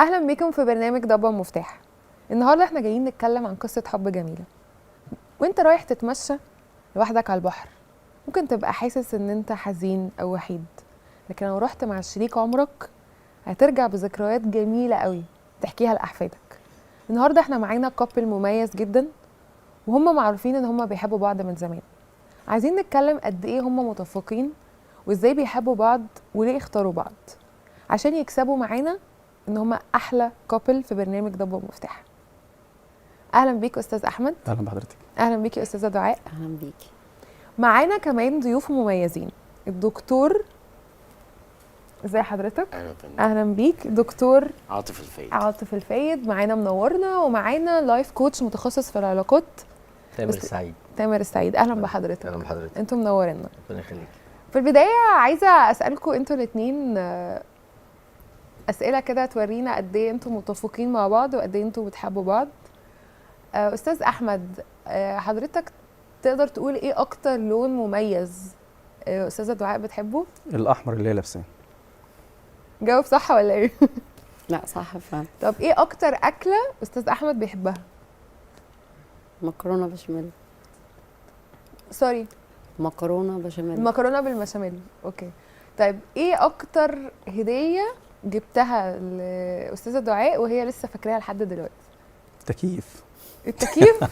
اهلا بيكم في برنامج ضبة مفتاح. النهارده احنا جايين نتكلم عن قصة حب جميلة. وانت رايح تتمشى لوحدك على البحر ممكن تبقى حاسس ان انت حزين او وحيد، لكن لو رحت مع شريك عمرك هترجع بذكريات جميلة قوي تحكيها لأحفادك. النهارده احنا معانا كابل مميز جدا، وهم معروفين ان هم بيحبوا بعض من زمان. عايزين نتكلم قد ايه هم متفقين وازاي بيحبوا بعض وليه اختاروا بعض عشان يكسبوا معانا ان هم احلى كابل في برنامج ضبة مفتاح. اهلا بيك استاذ احمد. اهلا بحضرتك. اهلا بيكي يا استاذه دعاء. اهلا بيكي. معانا كمان ضيوف مميزين، الدكتور، ازي حضرتك؟ اهلا بيك دكتور عاطف الفايد. عاطف الفايد معانا منورنا، ومعانا لايف كوتش متخصص في العلاقات تامر السعيد. تامر السعيد. اهلا بحضرتك. اهلا بحضرتك. انتم منورينا. ربنا يخليك. في البدايه عايزه اسالكم انتوا الاثنين اسئله كده تورينا قد ايه انتم متفقين مع بعض وقد ايه انتم بتحبوا بعض. استاذ احمد، حضرتك تقدر تقول ايه اكتر لون مميز استاذه دعاء بتحبه؟ الاحمر اللي هي لابساه. جاوب صح ولا ايه؟ لا صح فعلا. طب ايه اكتر اكله استاذ احمد بيحبها؟ مكرونه بشاميل. سوري، مكرونه بشاميل. المكرونه بالبشاميل. اوكي. طيب ايه اكتر هديه جبتها لاستاذه دعاء وهي لسه فاكراها لحد دلوقتي؟ تكييف. التكييف.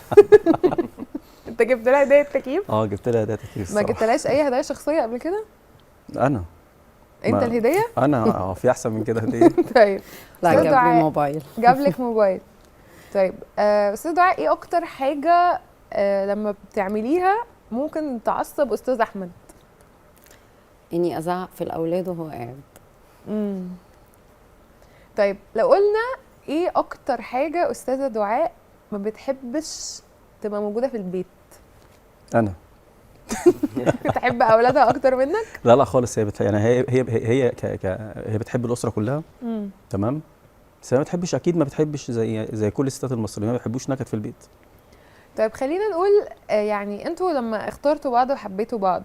انت جبت لها هديه تكييف؟ جبت لها هديه تكييف. ما جبتلهاش اي هدايا شخصيه قبل كده؟ انا انت الهديه؟ انا في احسن من كده هديه. طيب لا أستاذ جاب دعاء لي موبايل. جاب لك موبايل. طيب استاذ دعاء، ايه اكتر حاجه لما بتعمليها ممكن تعصب استاذ احمد؟ اني ازعق في الاولاد وهو قاعد. طيب لو قلنا ايه اكتر حاجه استاذه دعاء ما بتحبش تبقى موجوده في البيت؟ انا بتحب اولادها اكتر منك؟ لا خالص. يعني هي بتحب الاسره كلها. تمام. بس هي ما بتحبش، اكيد ما بتحبش زي كل الستات المصريين ما بيحبوش نكد في البيت. طيب خلينا نقول يعني انتوا لما اخترتوا بعض وحبيتوا بعض،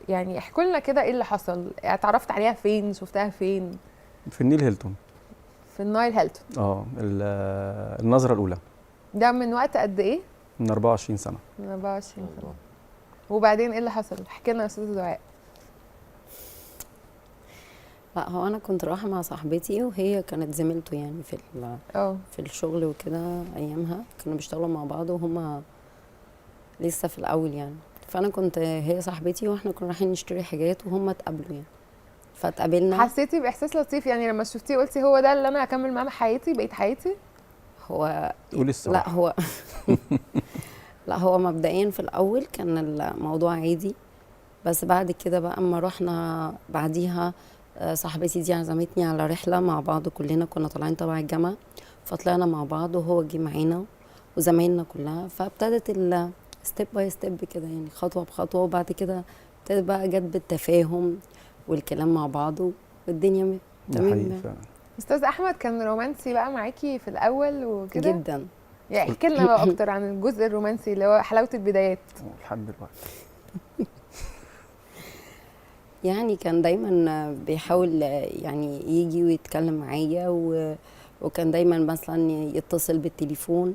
يعني احكوا لنا كده ايه اللي حصل؟ اتعرفت عليها فين؟ شفتها فين؟ في النيل هيلتون. في النايل هيلتون. النظره الاولى. ده من وقت قد ايه؟ من 24 سنه. من 24 سنه. وبعدين ايه اللي حصل؟ احكي لنا يا استاذه دعاء. لا هو انا كنت رايحه مع صاحبتي وهي كانت زميلته يعني في الشغل وكده. ايامها كانوا بيشتغلوا مع بعض وهما لسه في الاول يعني. فانا كنت هي صاحبتي واحنا كنا رايحين نشتري حاجات وهما اتقابلوا يعني. فاتقابلنا. حسيتي باحساس لطيف يعني لما شفتيه قلتي هو ده اللي انا هكمل معاه حياتي بقيت حياتي؟ هو قولي الصراحه. لا هو لا هو مبدئيا في الاول كان الموضوع عادي، بس بعد كده بقى اما رحنا بعديها صاحبتي دي عزمتني على رحله مع بعض، كلنا كنا طالعين تبع الجامعه، فطلعنا مع بعض وهو جه معانا وزمايلنا كلها، فابتدت ستيب باي ستيب كده يعني خطوه بخطوه، وبعد كده ابتدت بقى جت بالتفاهم والكلام مع بعض والدنيا تمام. استاذ احمد كان رومانسي بقى معاكي في الاول وكده؟ جدا. يعني احكي لنا بقى اكتر عن الجزء الرومانسي اللي هو حلاوه البدايات. لحد دلوقتي يعني كان دايما بيحاول يعني يجي ويتكلم معايا وكان دايما مثلا يتصل بالتليفون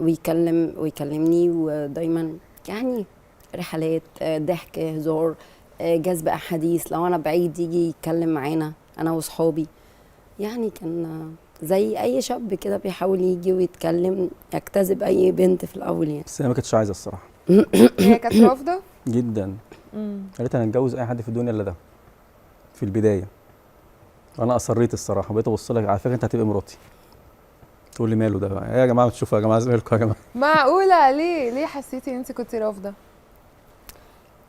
ويكلمني، ودايما يعني رحلات ضحك هزار جذب احاديث، لو انا بعيد يجي يتكلم معانا انا واصحابي. يعني كان زي اي شاب كده بيحاول يجي ويتكلم يجتذب اي بنت في الاول يعني. بس هي ما كانتش عايزه الصراحه. هي كانت رافضه جدا. قالت انا هتجوز اي حد في الدنيا الا ده في البدايه. انا اصريت الصراحه، بقيت ابص لك على فكره انت هتبقى مراتي. تقول لي ماله ده بقى؟ يا جماعه تشوفوا يا جماعه زمايلكم يا جماعه. معقوله؟ ليه حسيتي ان انت كنتي رافضه؟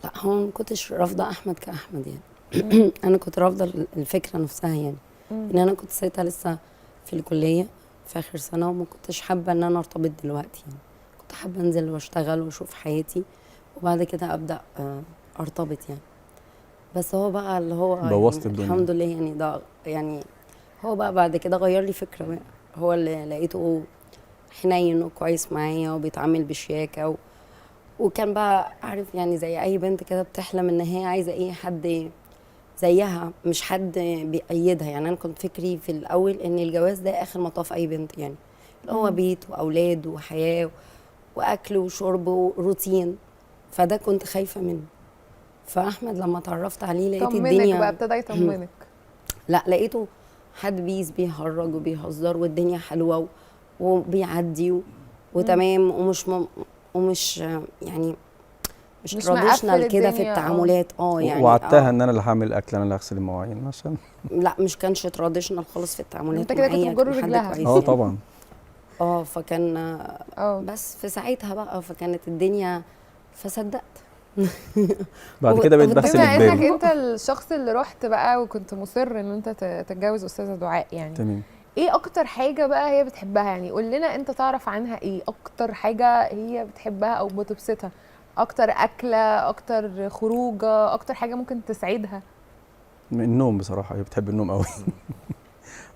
لا هو ما كنتش رافضه احمد كاحمد يعني. انا كنت رافضه الفكره نفسها يعني. ان انا كنت ساعتها لسه في الكليه في اخر سنه، وما كنتش حابه ان انا ارتبط دلوقتي يعني. كنت حابه انزل واشتغل واشوف حياتي وبعد كده ابدا ارتبط يعني. بس هو بقى اللي هو بوظت يعني الدنيا. الحمد لله يعني. ده يعني هو بقى بعد كده غير لي فكره بقى. هو اللي لقيته حنين وكويس معايا وبيتعامل بشياكه وكان بقى عارف يعني زي اي بنت كده بتحلم ان هي عايزه ايه، حد زيها، مش حد بيأيدها. يعني انا كنت فكري في الاول ان الجواز ده اخر مطاف اي بنت، يعني اللي هو بيت واولاد وحياه واكل وشرب وروتين، فده كنت خايفه منه. فاحمد لما اتعرفت عليه لقيت طمنك الدنيا بقى، ابتدى يطمنك. لا، لقيته حد بيهرج وبيهزر والدنيا حلوه وبيعدي وتمام، ومش يعني مش مش تراديشنال مقفل كده في الدنيا. التعاملات. يعني وعدتها ان انا اللي هعمل الاكل، انا اللي هغسل المواعين عشان لا، مش كانش تراديشنال خالص في التعاملات انت كده كنت معايا، بتجر كان حد رجلها. كويس اه يعني. طبعا. فكان اه بس في ساعتها بقى فكانت الدنيا، فصدقت. بعد كده بقيت والدنيا بغسل بما انك اجباري. انت الشخص اللي رحت بقى وكنت مصر ان انت تتجوز استاذه دعاء، يعني تمام. ايه اكتر حاجه بقى هي بتحبها؟ يعني قول لنا انت تعرف عنها ايه اكتر حاجه هي بتحبها او بتبسطها، اكتر اكله، اكتر خروجه، اكتر حاجه ممكن تسعدها. النوم بصراحه، هي بتحب النوم قوي.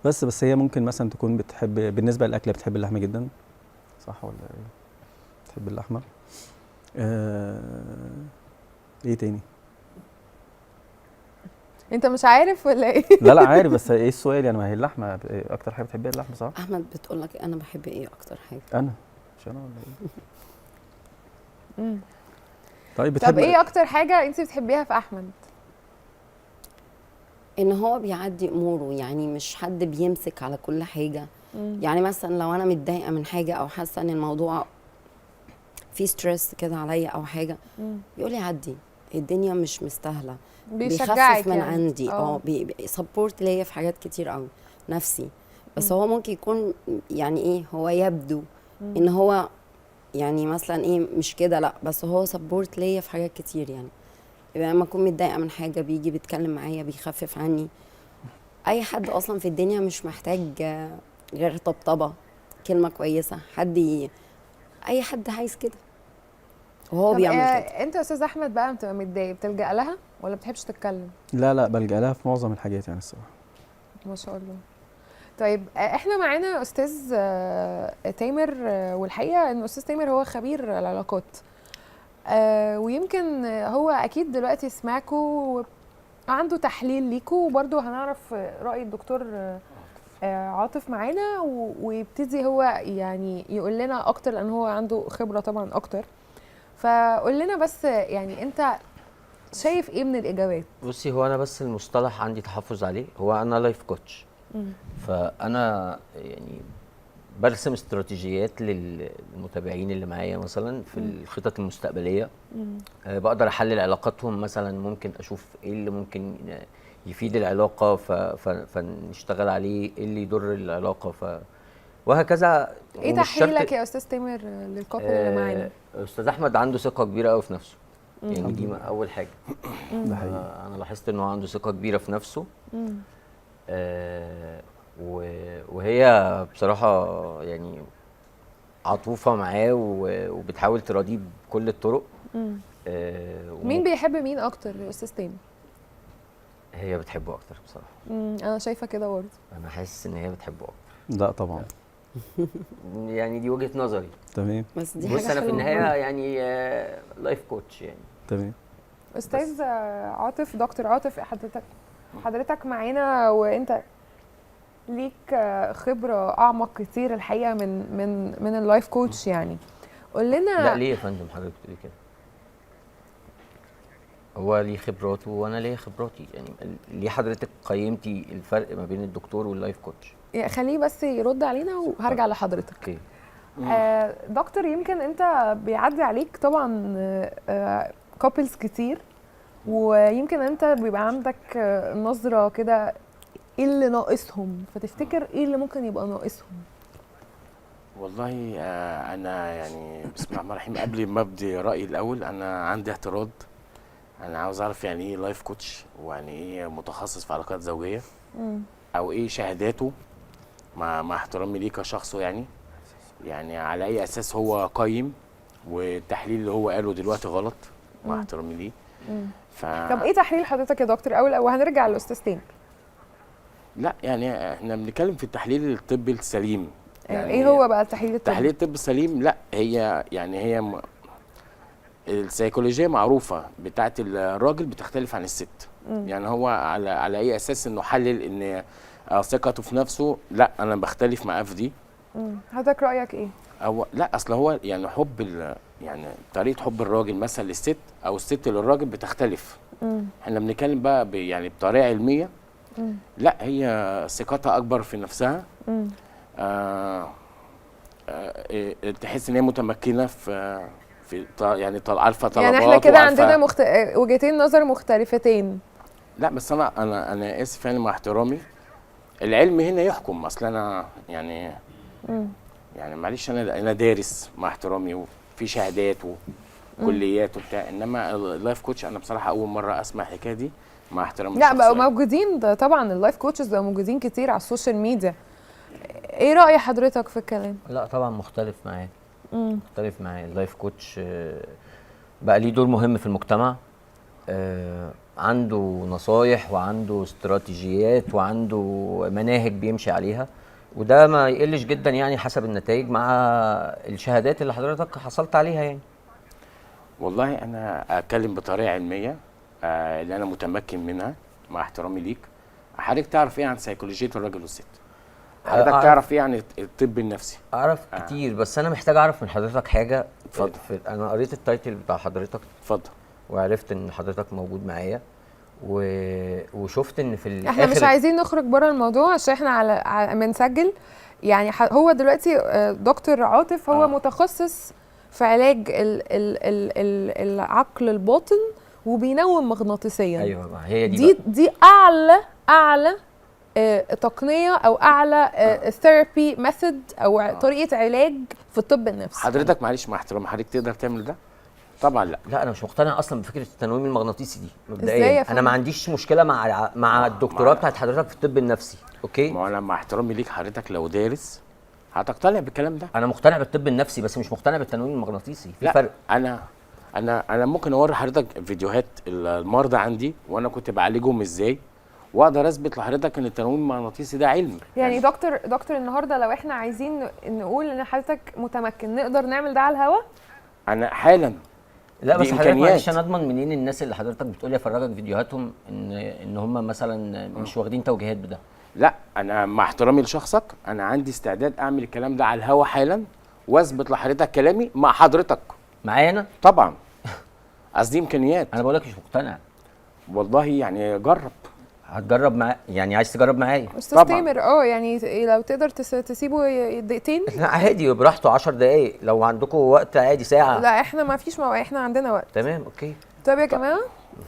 بس هي ممكن مثلا تكون بتحب بالنسبه للاكله بتحب اللحمه جدا، صح ولا ايه؟ بتحب اللحمه. ايه تاني؟ انت مش عارف ولا ايه؟ لا عارف، بس ايه السؤال يعني؟ ما هي اللحمه اكتر حاجه بتحبيها اللحمه، صح؟ احمد بتقول لك انا بحب ايه اكتر حاجه؟ انا مش انا ولا ايه؟ مم. طيب طب بتحب ايه اكتر حاجه انت بتحبيها في احمد؟ ان هو بيعدي اموره، يعني مش حد بيمسك على كل حاجه. يعني مثلا لو انا متضايقه من حاجه او حاسه ان الموضوع فيه ستريس كده عليا او حاجه، بيقول لي عدي، الدنيا مش مستاهله. بيشجعك بيخفف من يعني. عندي، سبورت ليا في حاجات كتير قوي نفسي. بس هو ممكن يكون يعني ايه، هو يبدو ان هو يعني مثلا ايه مش كده، لا، بس هو سبورت ليا في حاجات كتير. يعني يبقى لما اكون متضايقه من حاجه بيجي بيتكلم معايا، بيخفف عني. اي حد اصلا في الدنيا مش محتاج غير طبطبه، كلمه كويسه، اي حد عايز كده وهو طب بيعمل كده. انت يا استاذ احمد بقى بتبقى متضايق بتلجأ لها ولا بتحبش تتكلم؟ لا بلجأ لها في معظم الحاجات يعني الصراحه. ما شاء الله. طيب احنا معانا استاذ تامر، والحقيقه ان استاذ تامر هو خبير العلاقات، ويمكن هو اكيد دلوقتي سمعكوا عنده تحليل ليكوا، وبرده هنعرف راي الدكتور عاطف معانا، ويبتدي هو يعني يقول لنا اكتر لان هو عنده خبره طبعا اكتر. فقول لنا بس يعني انت شايف ايه من الاجابات؟ بصي، هو انا بس المصطلح عندي تحفظ عليه، هو انا لايف كوتش. فانا يعني برسم استراتيجيات للمتابعين اللي معايا مثلا في الخطط المستقبليه. بقدر احلل علاقاتهم، مثلا ممكن اشوف ايه اللي ممكن يفيد العلاقه فنشتغل عليه، ايه اللي يضر العلاقه وهكذا. ايه ومش شرط. تحليلك يا استاذ تامر للكابل اللي معانا؟ استاذ احمد عنده ثقه كبيره قوي في نفسه، يعني الحمد دي لله. اول حاجه. ده حقيقي. انا لاحظت انه عنده ثقه كبيره في نفسه. وهي بصراحه يعني عطوفه معاه وبتحاول تراضيه بكل الطرق. مين بيحب مين اكتر يا استاذ تامر؟ هي بتحبه اكتر بصراحه. انا شايفه كده برضه. انا حاسس ان هي بتحبه اكتر. لا طبعا. يعني دي وجهه نظري. تمام. بس دي بص، حاجه انا في حلوة النهايه برضه. يعني لايف كوتش يعني. تمام. استاذ عاطف، دكتور عاطف، حضرتك معانا، وانت ليك خبره اعمق كتير الحقيقه من اللايف كوتش، يعني قول لنا. لا، ليه يا فندم حضرتك بتقولي كده؟ هو ليه خبراته وانا ليا خبراتي، يعني ليه حضرتك قيمتي الفرق ما بين الدكتور واللايف كوتش؟ خليه بس يرد علينا وهرجع لحضرتك. اوكي. دكتور، يمكن انت بيعدي عليك طبعا كابلز كتير، ويمكن انت بيبقى عندك نظرة كده ايه اللي ناقصهم، فتفتكر ايه اللي ممكن يبقى ناقصهم؟ والله انا يعني بسم الله الرحمن الرحيم، قبل ما ابدي رايي الاول انا عندي اعتراض. انا عاوز اعرف يعني ايه لايف كوتش، ويعني ايه متخصص في علاقات زوجيه، او ايه شهاداته، مع احترامي ليه كشخصه. يعني على اي اساس هو قيم، والتحليل اللي هو قاله دلوقتي غلط، مع احترامي ليه. طب ايه تحليل حضرتك يا دكتور اول، وهنرجع للاستاذ تاني؟ لا يعني احنا بنتكلم في التحليل الطبي السليم. يعني ايه هو بقى التحليل الطبي؟ تحليل الطب السليم، لا هي يعني هي السيكولوجيه معروفه بتاعت الراجل بتختلف عن الست. يعني هو على اي اساس انه حلل ان ثقته في نفسه؟ لا، انا بختلف معاه في دي. حضرتك رايك ايه؟ أو لا، اصل هو يعني يعني طريقه حب الراجل مثلا للست او الست للراجل بتختلف. احنا بنتكلم بقى يعني بطريقه علميه. لا، هي ثقتها اكبر في نفسها. تحس ان هي متمكنه في يعني عارفه طلبات، يعني احنا كده عندنا وعارفة. وجهتين نظر مختلفتين. لا بس انا اسف يعني مع احترامي، العلم هنا يحكم. اصل انا يعني يعني معلش، انا دارس مع احترامي وفي شهادات وكليات وبتاع، انما اللايف كوتش انا بصراحه اول مره اسمع الحكايه دي مع احترامي لا الشخصي. بقوا موجودين، ده طبعا اللايف كوتشز بقوا موجودين كتير على السوشيال ميديا. ايه رأي حضرتك في الكلام؟ لا طبعا مختلف معاه. مختلف معاه. اللايف كوتش بقى ليه دور مهم في المجتمع. عنده نصايح وعنده استراتيجيات وعنده مناهج بيمشي عليها، وده ما يقلش جدا يعني حسب النتائج مع الشهادات اللي حضرتك حصلت عليها يعني. والله انا اتكلم بطريقه علميه اللي انا متمكن منها مع احترامي ليك. حضرتك تعرف ايه عن سيكولوجيه الراجل والست؟ حضرتك تعرف ايه عن الطب النفسي؟ اعرف كتير، بس انا محتاج اعرف من حضرتك حاجه. اتفضل. انا قريت التايتل بتاع حضرتك. اتفضل. وعرفت ان حضرتك موجود معايا وشفت ان في الاخر احنا مش عايزين نخرج بره الموضوع عشان احنا بنسجل. يعني هو دلوقتي دكتور عاطف هو متخصص في علاج العقل الباطن وبينوم مغناطيسيا. ايوه، هي دي اعلى تقنيه او اعلى ثيرابي ميثود او طريقه علاج في الطب النفسي. حضرتك معلش مع احترامي، حضرتك تقدر تعمل ده؟ طبعا لا. لا، انا مش مقتنع اصلا بفكره التنويم المغناطيسي دي إزاي يا مبدئيا. فندم؟ انا ما عنديش مشكله مع الدكتوراه بتاعت حضرتك في الطب النفسي، اوكي؟ ما انا مع احترامي ليك، حضرتك لو دارس هتقتنع بالكلام ده. انا مقتنع بالطب النفسي بس مش مقتنع بالتنويم المغناطيسي. في لا، فرق. انا ممكن اوري حضرتك فيديوهات المرضى عندي وانا كنت بعالجهم ازاي، واقدر اثبت لحضرتك ان التنويم المغناطيسي ده علم. يعني دكتور النهارده لو احنا عايزين نقول ان حضرتك متمكن نقدر نعمل ده على الهوا؟ انا حالا. لا بس حضرتك إمكانيات. معلش، انا اضمن منين الناس اللي حضرتك بتقولي افرجك فيديوهاتهم ان هم مثلا مش واخدين توجيهات بده؟ لا، انا مع احترامي لشخصك انا عندي استعداد اعمل الكلام ده على الهوا حالا واثبت لحضرتك كلامي مع حضرتك. معايا انا؟ طبعا. قصدي امكانيات. انا بقول لك مش مقتنع. والله يعني جرب. هتجرب معايا؟ يعني عايز تجرب معايا؟ استاذ تامر يعني لو تقدر تسيبه دقيقتين. لا عادي، براحته 10 دقايق. لو عندكم وقت عادي ساعه. لا احنا ما فيش احنا عندنا وقت. تمام، اوكي. طيب يا جماعه،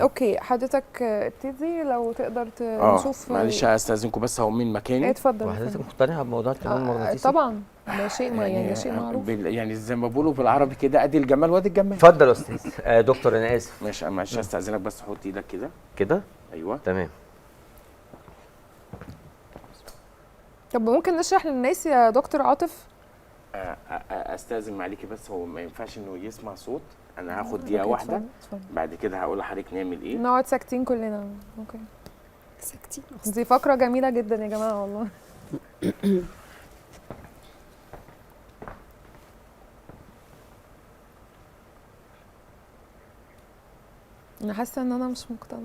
اوكي حضرتك ابتدي لو تقدر نشوف. معلش استاذنكم بس، هو مين مكاني؟ اتفضل. وحضرتك مقتنعه بموضوع التنويم المغناطيسي؟ طبعا، ده شيء ده شيء معروف. يعني زي ما بيقولوا بالعربي كده، ادي الجمال وادي الجمال. اتفضل يا استاذ. دكتور انا اسف. ماشي، معلش استاذنك بس، حط ايدك كده. كده؟ ايوه تمام. طب ممكن نشرح للناس يا دكتور عاطف؟ استاذن معليكي بس، هو ما ينفعش انه يسمع صوت. انا هاخد دقيقه واحده، بعد كده هقول لحضرتك نعمل ايه. نقعد ساكتين كلنا. اوكي، ساكتين. دي فقره جميله جدا يا جماعه والله. انا حاسه ان انا مش مقتنعه.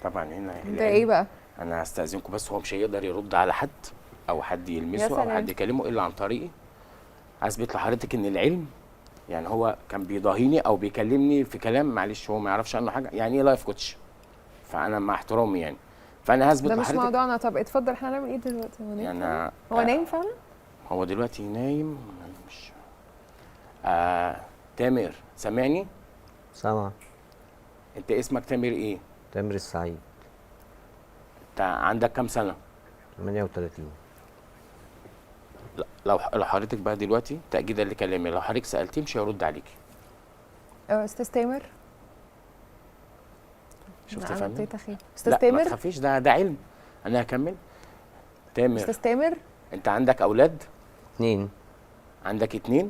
طبعا هنا ده ايه بقى؟ انا هستاذنكم بس، هو مش هيقدر يرد على حد او حد يلمسه او حد يكلمه الا عن طريقي. اثبت لحضرتك ان العلم، يعني هو كان بيضاهيني او بيكلمني في كلام معلش هو ما يعرفش عنه حاجه، يعني ايه لايف كوتش؟ فانا مع احترامي يعني، فانا هثبت ده لحضرتك. مش موضوعنا. طب اتفضل، احنا هنعمل ايه دلوقتي؟ هو نايم؟ يعني هو نايم فعلا؟ هو دلوقتي نايم مش تامر سامعني؟ سامع. انت اسمك تامر ايه؟ تامر السعيد. انت عندك كام سنه؟ 38. لا، لو حضرتك بقى دلوقتي تاكيدا لكلامي، لو حضرتك سالتيه مش هيرد عليكي. استاذ تامر، شفت يا فندم؟ استاذ تامر، لا ما تخافيش، ده علم. انا هكمل. تامر، استاذ تامر، انت عندك اولاد؟ 2. عندك 2؟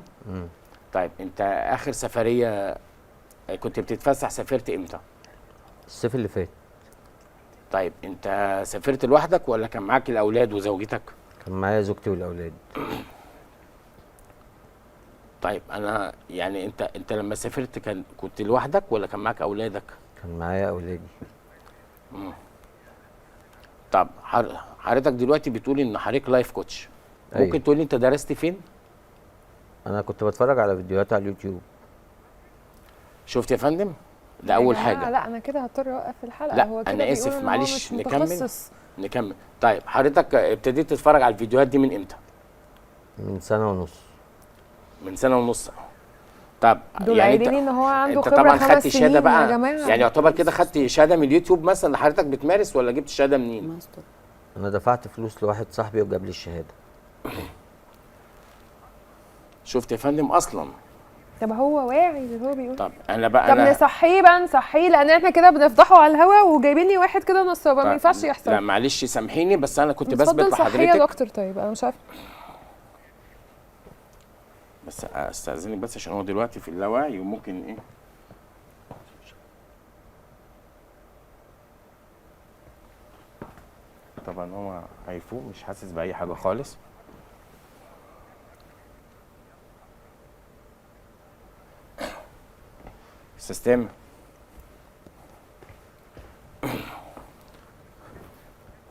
طيب انت اخر سفريه كنت بتتفسح سافرت امتى؟ الصيف اللي فات. طيب انت سافرت لوحدك ولا كان معاك الاولاد وزوجتك؟ كان معايا زوجتي والاولاد. طيب انا يعني انت لما سافرت كنت لوحدك ولا كان معاك اولادك؟ كان معايا اولادي. طب حضرتك دلوقتي بتقولي ان حضرتك لايف كوتش، أيوة. ممكن تقولي انت درست فين؟ انا كنت بتفرج على فيديوهات على اليوتيوب. شفت يا فندم؟ ده يا اول جماعة، حاجه. لا انا كده هضطر اوقف الحلقه. لا، هو كده أنا آسف، بيقول إن هو معلش، مش نكمل؟ متخصص. نكمل. طيب حضرتك ابتديت تتفرج على الفيديوهات دي من امتى؟ من سنه ونص. من سنه ونص. طب دول يعني قايلين ان هو عنده انت خبره طبعا 5 خدت سنين شهاده بقى يا جماعه. يعني يعتبر كده خدت شهاده من اليوتيوب مثلا اللي حضرتك بتمارس، ولا جبت شهاده منين؟ ماستر. انا دفعت فلوس لواحد صاحبي وجاب لي الشهاده. شفت يا فندم اصلا. طب هو واعي اللي هو بيقول. طب انا بقى طب نصحيه بقى، نصحيه، لان احنا كده بنفضحه على الهوا وجايبين لي واحد كده نصابه، ما طيب، ينفعش لا يحصل. معلش سامحيني، بس انا كنت اتفضل بثبت صحيه يا لحضرتك. دكتور. طيب انا مش عارفه. بس استاذنك بس عشان هو دلوقتي في اللاوعي وممكن ايه. طبعا هو هيفوق مش حاسس باي حاجه خالص. استاذ تامر،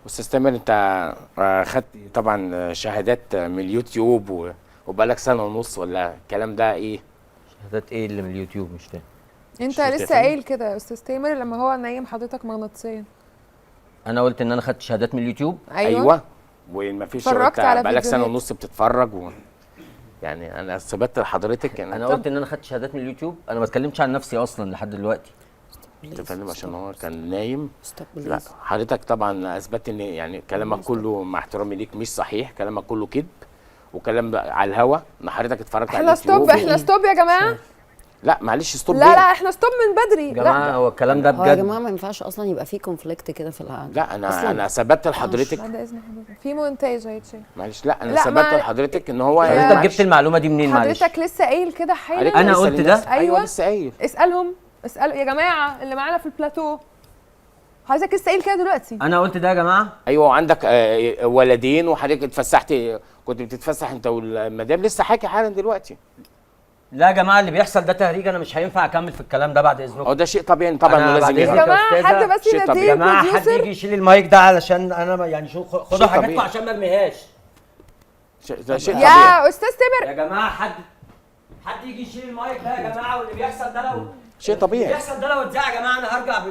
استاذ تامر، انت خدت طبعا شهادات من اليوتيوب وبقالك سنه ونص ولا الكلام ده ايه؟ شهادات ايه اللي من اليوتيوب؟ مش فاهم. انت شفت يا لسه فندم؟ قايل كده يا استاذ تامر لما هو نايم حضرتك مغناطيسيا. انا قلت ان انا خدت شهادات من اليوتيوب. ايوه وما فيش اتفرجت على بقالك سنه فيديوهات. ونص بتتفرج يعني انا ثبت لحضرتك ان انا قلت ان انا خدت شهادات من اليوتيوب. انا ما اتكلمتش عن نفسي اصلا لحد دلوقتي. انت فاهم عشان هو كان نايم. ستوب لا بليز. حضرتك طبعا اثبت ان يعني كلامك كله مع احترامي ليك مش صحيح، كلامك كله كذب وكلام بقى على الهوا ان حضرتك اتفرجت على احنا اليوتيوب ستوب، احنا ستوب يا جماعه. لا معلش ستوب لا ليه؟ لا احنا ستوب من بدري. يا جماعه لا هو الكلام ده هو يا بجد. جماعه ما ينفعش اصلا يبقى في كونفليكت كده في القعده. لا انا أصلاً. ثبت لحضرتك. بعد اذن حضرتك في مونتاج هيتشال. معلش لا انا لا، ثبت ما- لحضرتك ان هو حضرتك معلش. جبت المعلومه دي منين؟ معلش. حضرتك لسه قايل كده حضرتك حالا. أنا لسه قلت للناس- ده؟ ايوه أيوة. لسه قايل. اسالهم، اسالوا يا جماعه اللي معانا في البلاتو. حضرتك لسه قايل كده دلوقتي. انا قلت ده يا جماعه. ايوه وعندك ولدين وحضرتك اتفسحت، كنت بتتفسح انت والمدام، لسه حاكي حالا دلوقتي. لا يا جماعه اللي بيحصل ده تهريج. انا مش هينفع اكمل في الكلام ده بعد هو اذنكم. ده شيء طبيعي طبعا أنا انه لازم بعد يا إذنك يهرب. جماعه أستاذة، حد بس شيء يناديه طبيعي. يا جماعه حد البروديوسر. يجي يشيل المايك ده علشان انا يعني خدوا شيء حاجاتكم طبيعي. عشان ما ارميهاش. ده شيء طبيعي. يا استاذ تامر. يا جماعه حد يجي يشيل المايك ده يا جماعه. واللي بيحصل ده لو شيء طبيعي. اللي بيحصل ده لو اتذاع يا جماعه انا هرجع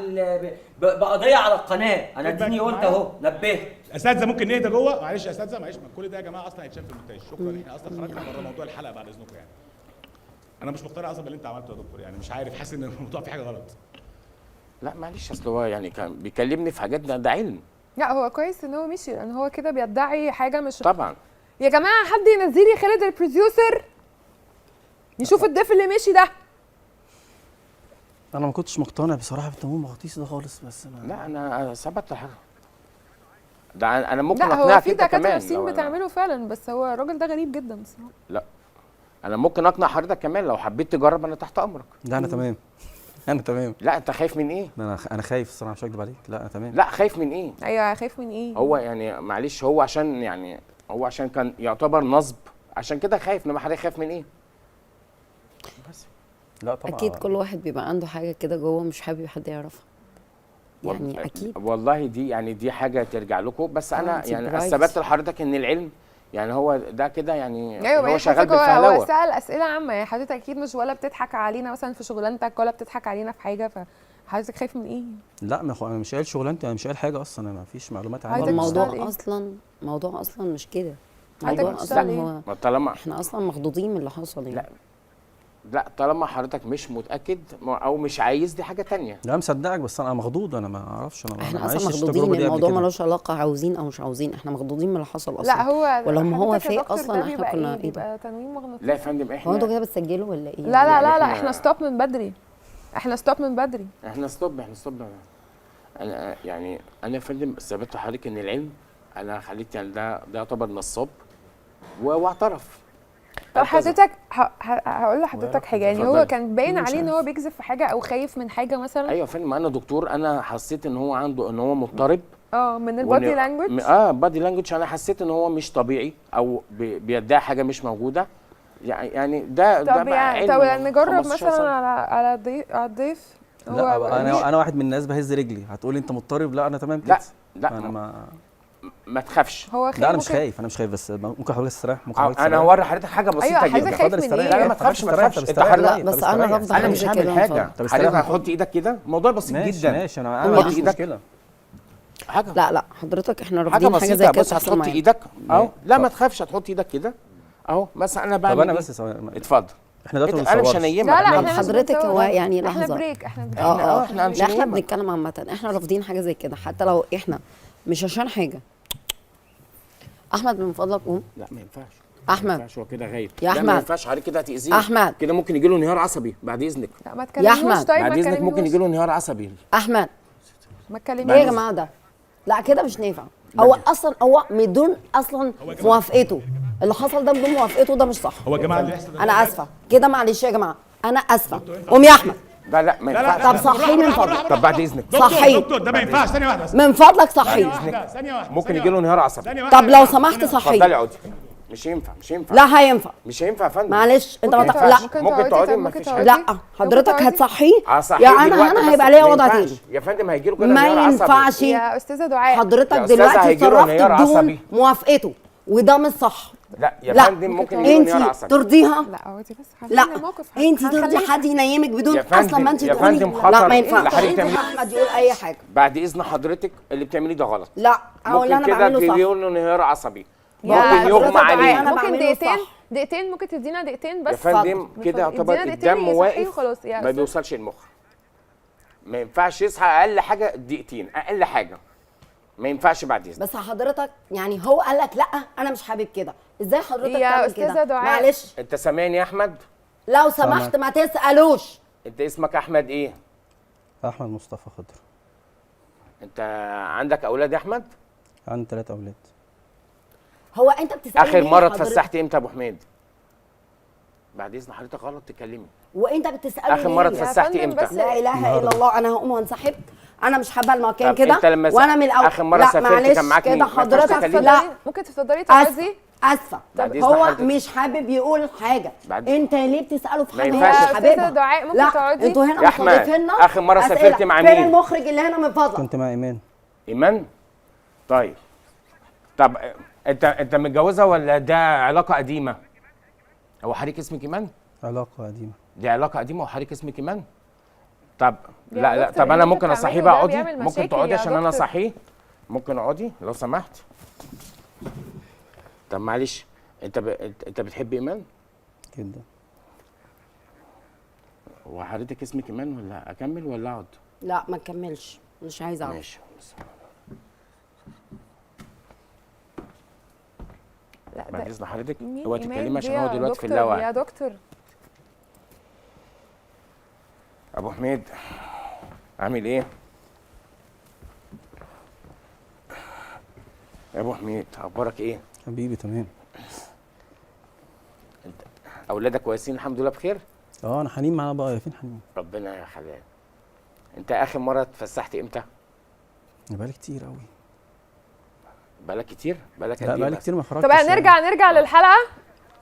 بقضيه على القناه. انا اديني قلت اهو نبهت. اساتذه ممكن نهدى جوه. معلش يا اساتذه، معلش، ما كل ده يا جماعه اصلا هيتشاف في المونتاج. شكرا، احنا اصلا خرجنا بره موضوع الحلقه بعد اذنكم يعني. انا مش مقتنع اصلا باللي انت عملته يا دكتور، يعني مش عارف، حاسس ان الموضوع فيه حاجه غلط. لا معلش اصل هو يعني كان بيكلمني في حاجات ده علم لا هو كويس ان هو مشي، لان هو كده بيدعي حاجه مش. طبعا. يا جماعه حد ينزل لي خالد البروديوسر نشوف الضيف اللي مشي ده. انا ما كنتش مقتنع بصراحه بالتموين المغناطيسي ده خالص، بس انا لا انا ثبت لحضرتك. ده انا ممكن لا هو اقنعك في انت دكاتره كمان نفسيين لو أنا- بتعمله فعلا، بس هو الراجل ده غريب جدا بصراحه. لا انا ممكن اقنع حضرتك كمان لو حبيت تجرب، انا تحت امرك. لا انا تمام. انا تمام. لا انت خايف من ايه؟ انا خايف الصراحه، مش هكدب عليك. لا انا تمام. لا خايف من ايه؟ ايوه خايف من ايه؟ هو يعني معلش هو عشان كان يعتبر نصب، عشان كده خايف. انما حضرتك خايف من ايه؟ بس لا طبعا. اكيد كل واحد بيبقى عنده حاجه كده جوه مش حابب حد يعرفها. يعني اكيد. والله دي حاجه ترجع لكم، بس انا it's يعني privacy. اثبت لحضرتك ان العلم يعني هو ده كده يعني ايوه هو شغال هو بالفهلوه. سأل اسئله عامه، يعني حضرتك اكيد مش ولا بتضحك علينا مثلا في شغلانتك ولا بتضحك علينا في حاجه، فحضرتك خايف من ايه؟ لا ما انا مش قايل شغلانتي، انا مش قايل حاجه اصلا، انا ما فيش معلومات عايزك عنها. تشتغل الموضوع إيه؟ موضوع اصلا مش كده. عايزك الموضوع تشتغل اصلا إيه؟ هو ما طالما احنا اصلا مخضوضين من اللي حصل يعني. لا طالما حضرتك مش متاكد او مش عايز، دي حاجه تانية. لا مصدقك، بس انا مخضوض. انا ما اعرفش، انا احنا ما اصلا عشتش مخضوضين. التجربه دي قبل الموضوع كده. ملوش علاقه عاوزين او مش عاوزين، احنا مخضوضين من اللي حصل اصلا. لا هو ولما هو حضرتك يا فايق دكتور اصلا ده احنا بيبقى كنا ايه؟ ايه ده؟ بيبقى تنويم مغناطيسي. لا يا فندم هو احنا انتوا كده بتسجلوا ولا ايه؟ لا لا يعني لا لا إحنا- احنا ستوب من بدري. احنا ستوب من بدري. احنا ستوب. انا يا فندم ثبت لحضرتك ان العلم، انا خليت يعني ده يعتبر نصاب واعترف. طب حضرتك هقول لحضرتك حاجه، يعني هو اتفضلي. كان باين مش عليه ان عارف. هو بيكذب في حاجه او خايف من حاجه مثلا؟ ايوه فندم، ما انا دكتور، انا حسيت ان هو عنده ان هو مضطرب. من البادي وإن- لانجوج. بادي لانجوج، انا حسيت ان هو مش طبيعي او بيدعي حاجه مش موجوده. يعني ده طب بقى يعني علم طب من نجرب 15 مثلا سنة. على الضيف. لا هو انا واحد من الناس بهز رجلي، هتقولي انت مضطرب؟ لا انا تمام كده. لا انا ما تخافش. هو لا انا مش ممكن- خايف، انا مش خايف، بس ممكن حضرتك تستريح؟ ممكن حضرتك انا تستريح؟ هوري حضرتك حاجه بسيطه أيوة، حضرتك جدا. خايف اتفضل من استريح. إيه؟ لا ما تخافش ما تخافش. طب انت استريح. حضرتك لا بس انا رافضه انا حاجه مش زي هعمل كده حاجه. اتفضل. طب حضرتك استريح. هتحط ايدك كده، الموضوع بسيط ماشي جدا. ماشي، انا حط مش ايدك. مشكله. حاجه لا حضرتك احنا حاجه رافضين حاجه زي بسيطه، كده بس تحصل هتحط معانا. ايدك اهو. لا طب. ما تخافش، هتحط ايدك كده اهو. مثلا انا طب بعمل انا إيه؟ بس ثواني. اتفضل. احنا دلوقتي ما انا مش بنصورش. هنيمك. لا لا إحنا احنا مش حضرتك بنصور. هو يعني احنا لحظة. بريك احنا بريك. احنا مش لا احنا هنيمك. بنتكلم عامه، احنا رافضين حاجه زي كده حتى لو احنا مش عشان حاجه. احمد من فضلك قوم. لا ما ينفعش. أحمد. ما ينفعش، هو كده غايب. يا لا أحمد. ما ينفعش عليك كده، هتأذيه. أحمد. كده ممكن يجي له انهيار عصبي بعد اذنك. لا ما تكلمنوش. أحمد. طيب بعد ما اذنك ممكن يجي تكلمنوش. له انهيار عصبي. احمد ما ايه يا تكلمنوش. جماعه ده؟ لا كده مش نافع. هو اصلا هو بدون اصلا موافقته، اللي حصل ده بدون موافقته ده مش صح. هو يا جماعه اللي بيحصل ده انا اسفه كده، معلش يا جماعه انا اسفه. قوم يا احمد لا ما ينفعش. طب صحيه من فضلك. طب بعد اذنك. صحيه. دكتور ده ما ينفعش. ثانيه واحده بس. من فضلك صحيه. ثانيه واحده. ممكن يجي له انهيار عصبي. ثانيه واحده. طب لو سمحت اتفضلي صحيه. اقعدي. مش ينفع مش ينفع. لا هينفع. مش هينفع يا فندم. معلش انت ما ممكن تع- لا تقعدي. ممكن تقعدي، طب ما ممكن فيش تقعدي. لا حضرتك تقعدي. هتصحيه صحيح يا دلوقتي، انا بس هيبقى ليا ما وضع ينفعش. تاني. يا فندم هيجي له كده ما انهيار عصبي. ينفعش يا استاذه دعاء. حضرتك يا أستاذة دلوقتي هيجي له اتصرفت انهيار بدون عصبي. موافقته وده مش صح. لا يا لا فندم ممكن يجي له انت انهيار عصبي. ترضيها؟ لا اقعدي بس لا خلينا الموقف. انت ترضي هنخليك- حد ينيمك بدون يا فندم- اصلا ما انت يا تقولي فندم لا خطر ما ينفعش. اللي حضرتك انت تعمليه. احمد يقول اي حاجه. بعد اذن حضرتك اللي بتعمليه ده غلط. لا او اللي ممكن انا كده بعمله تجيله صح. انهيار عصبي. يا ممكن حضرتك يغمى دعاء، عليه. أنا ممكن بعمله دقيقتين صح. دقيقتين ممكن تدينا دقيقتين بس. يا فندم اتفضل. كده يعتبر ادينا دقيقتين الدم يصحيه واقف، وخلاص يا ما أستاذ. بيوصلش المخ. ما ينفعش يصحى اقل حاجه دقيقتين، اقل حاجه. ما ينفعش بعد اذنك. بس حضرتك يعني هو قال لك لا انا مش حابب كده، ازاي حضرتك يا تعمل أستاذة كده؟ دعاء. معلش انت سامعني يا احمد؟ لو سمحت ما تسالوش. انت اسمك احمد ايه؟ احمد مصطفى خضر. انت عندك اولاد يا احمد؟ عندي 3 اولاد. هو انت بتسالني اخر ليه مره حضرتك؟ اتفسحت امتى يا ابو حميد؟ بعد اذن حضرتك غلط تكلمي. وانت بتسالني اخر مره ليه؟ يا اتفسحتي فندم امتى؟ بس- لا اله الا الله، انا هقوم وانسحب. انا مش حابه المكان طب كده انت لما وانا من الاول آخر مرة لا سافرت معلش كان معاك مين؟ كده ما ينفعش حضرتك تكلمني. لا ممكن تفضلي اسفه تقعدي. اسفه بعد إذن هو حضرتك. مش حابب يقول حاجه. بعد- انت ليه بتساله في ما حاجه هو ينفعش. مش يا أستاذة حاببها؟ دعاء ممكن لا تقعدي. انتوا هنا يا أحمد، مستضيفيننا آخر مرة أسئلة. سافرت مع فين مين؟ المخرج اللي هنا من فضلك؟ كنت مع ايمان. ايمان؟ طيب. طب انت متجوزه ولا ده علاقه قديمه؟ هو حضرتك اسمك ايمان؟ علاقه قديمه. دي علاقه قديمه وحضرتك اسمك ايمان؟ طب يا لا دكتور، طب انا اللي ممكن انتوا اصحيه بتعملوه بقى ده اقعدي؟ بيعمل ممكن مشاكل تقعدي يا عشان انا دكتور. اصحيه؟ ممكن اقعدي لو سمحت؟ طب معلش انت بتحب ايمان؟ جدا. هو حضرتك اسمك ايمان ولا اكمل ولا اقعد؟ لا ما تكملش مش عايزه اعرف. ماشي. لا بعد ده اذن حضرتك مين هو إيمان تتكلمي عشان دي هو يا دلوقتي في دكتور؟ اللاوعي. يا دكتور ابو حميد عامل ايه؟ يا ابو حميد اخبارك ايه؟ حبيبي تمام. اولادك كويسين الحمد لله بخير؟ اه انا حنين معانا بقى، فين حنين؟ ربنا يا حلال. انت اخر مره اتفسحت امتى؟ بقالي كتير قوي. بقالك كتير؟ بقالك قد لا ايه بقالي بس؟ كتير ما خرجتش. طب نرجع للحلقه.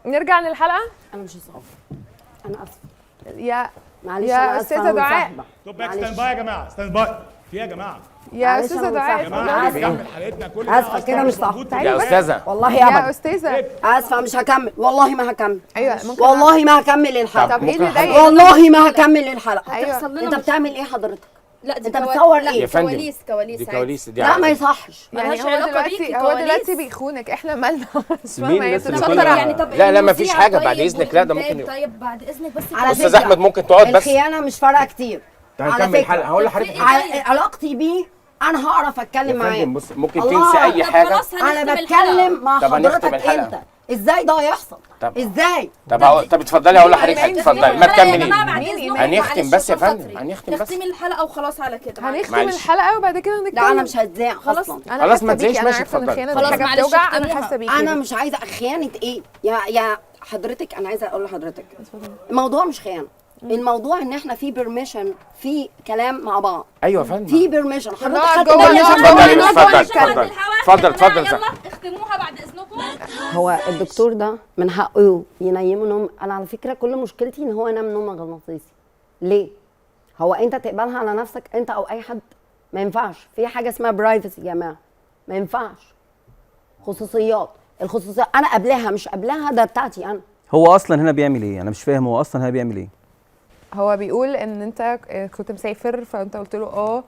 نرجع للحلقه. انا مش هسقف. انا اسفه يا معلش يا انا أستاذة اسفه أنا دعاء. مصاحبة. طب باك معلش. ستاند باي يا جماعه، ستاند باي. في إيه يا جماعه؟ يا معلش استاذه أنا دعاء يا جماعه أنا احنا آسفة. بنكمل حلقتنا كل آسفة، أصلاً كده مش صح. موجود في تعالي يا بس. استاذه والله يا ابدا استاذه. اسفه مش هكمل والله ما هكمل. ايوه ممكن والله ما هكمل الحلقه. طب ايه اللي ممكن ضايقك؟ والله ما هكمل الحلقه. ايوه هتحصل لنا انت مش- بتعمل ايه حضرتك؟ لا دي انت بتصور لا ايه؟ يا فندم كواليس دي عادي. كواليس دي لا ما عادي. يصحش. يعني ملهاش هو علاقة دلوقتي بيك، هو كواليس. دلوقتي بيخونك، احنا مالنا؟ مش مين فاهمه هي بس اللي بتتشطر بيخونك؟ يعني. طب لا، لا، مفيش المذيع حاجة، بعد طيب إذنك، لا، ده والإنتاج ممكن طيب بعد اذنك بس على استاذ فكرة، احمد ممكن تقعد بس؟ الخيانه مش فارقه كتير. على هنكمل فكرة. الحلقه هقول لحضرتك علاقتي بيه انا هعرف اتكلم يا معاه. فندم بص ممكن الله. تنسي اي طب حاجه. خلاص هنختم انا الحلقة. بتكلم مع طب هنختم حضرتك الحلقة. انت ازاي ده يحصل؟ طب. ازاي؟ طب اتفضلي هقول لحضرتك هنختم اتفضلي الحلقة ما يا تكملي. جماعة بعد مين إذنكم، هنختم معلش بس يا عشان فندم، خاطري. هنختم بس. نختم الحلقه وخلاص على كده. هنختم معلش. الحلقه وبعد كده نتكلم. لا انا مش هتذاع خلاص. اصلا. انا خلاص حاسة ما بيكي، تزعيش، انا ماشي، عارفه ان اتفضلي. الخيانه دي خلاص حاجه معلش بتوجع، انا اختموها. حاسه بيكي. انا مش عايزه خيانه ايه يا حضرتك انا عايزه اقول لحضرتك الموضوع مش خيانه، الموضوع ان احنا في بيرميشن، في كلام مع بعض، ايوه يا فندم. في بيرميشن. حضرتك نقعد خدت جوه، بالك؟ نقعد اتفضل اتفضل اتفضل يلا اختموها بعد اذنكم. هو الدكتور ده من حقه ينيمه نوم. انا على فكره كل مشكلتي ان هو ينام نوم مغناطيسي. ليه؟ هو انت تقبلها على نفسك انت او اي حد؟ ما ينفعش. في حاجه اسمها برايفسي يا جماعه، ما ينفعش. خصوصيات، الخصوصيه انا قبلها مش قبلها، ده بتاعتي انا. هو اصلا هنا بيعمل ايه؟ انا مش فاهم هو اصلا هنا بيعمل ايه. هو بيقول ان انت كنت مسافر، فانت قلت له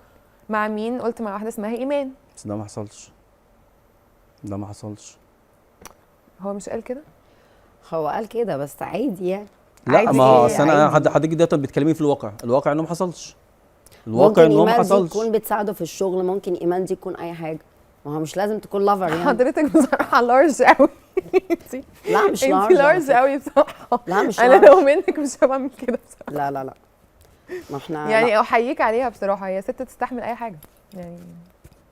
مع مين؟ قلت مع واحده اسمها ايمان. بس ده ما حصلش، ده ما حصلش. هو مش قال كده؟ هو قال كده بس عادي يعني. لا عادي ما هو إيه؟ اصل انا عادي. حضرتك دلوقتي بتتكلمي في الواقع انه ما حصلش. الواقع ممكن انه ما ايمان دي حصلش. تكون بتساعده في الشغل، ممكن ايمان دي تكون اي حاجه، ما هو مش لازم تكون لافر يعني. حضرتك بصراحه لارج قوي. لا مش انت لارج لارج قوي بصراحه. لا مش انا لارج. لو منك مش هبعمل كده بصراحه. لا لا لا ما احنا يعني لا. احييك عليها بصراحه، هي ست تستحمل اي حاجه يعني.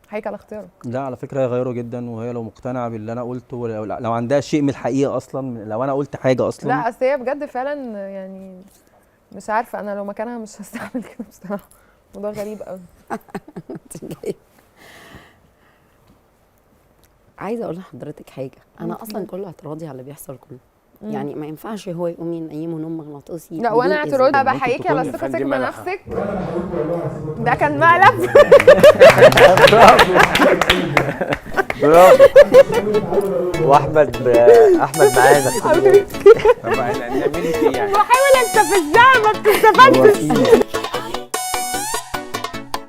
احييك على اختيارك. لا على فكره هي غيره جدا، وهي لو مقتنعه باللي انا قلته، لو عندها شيء من الحقيقه اصلا، لو انا قلت حاجه اصلا. لا اصل هي بجد فعلا يعني مش عارفه، انا لو مكانها مش هستحمل كده بصراحه. موضوع غريب قوي. عايزه اقول لحضرتك حاجه، انا اصلا كل اعتراضي على اللي بيحصل كله يعني ما ينفعش هو يقوم ينيمه نوم مغناطيسي. لا وانا اعتراضي ممكن بحييكي على تكوني ثقتك فندم أنا بنفسك. ده كان مقلب. برافو. واحمد معانا. طب هنعمل ايه يعني؟ بحاول استفزها ما بتستفادش.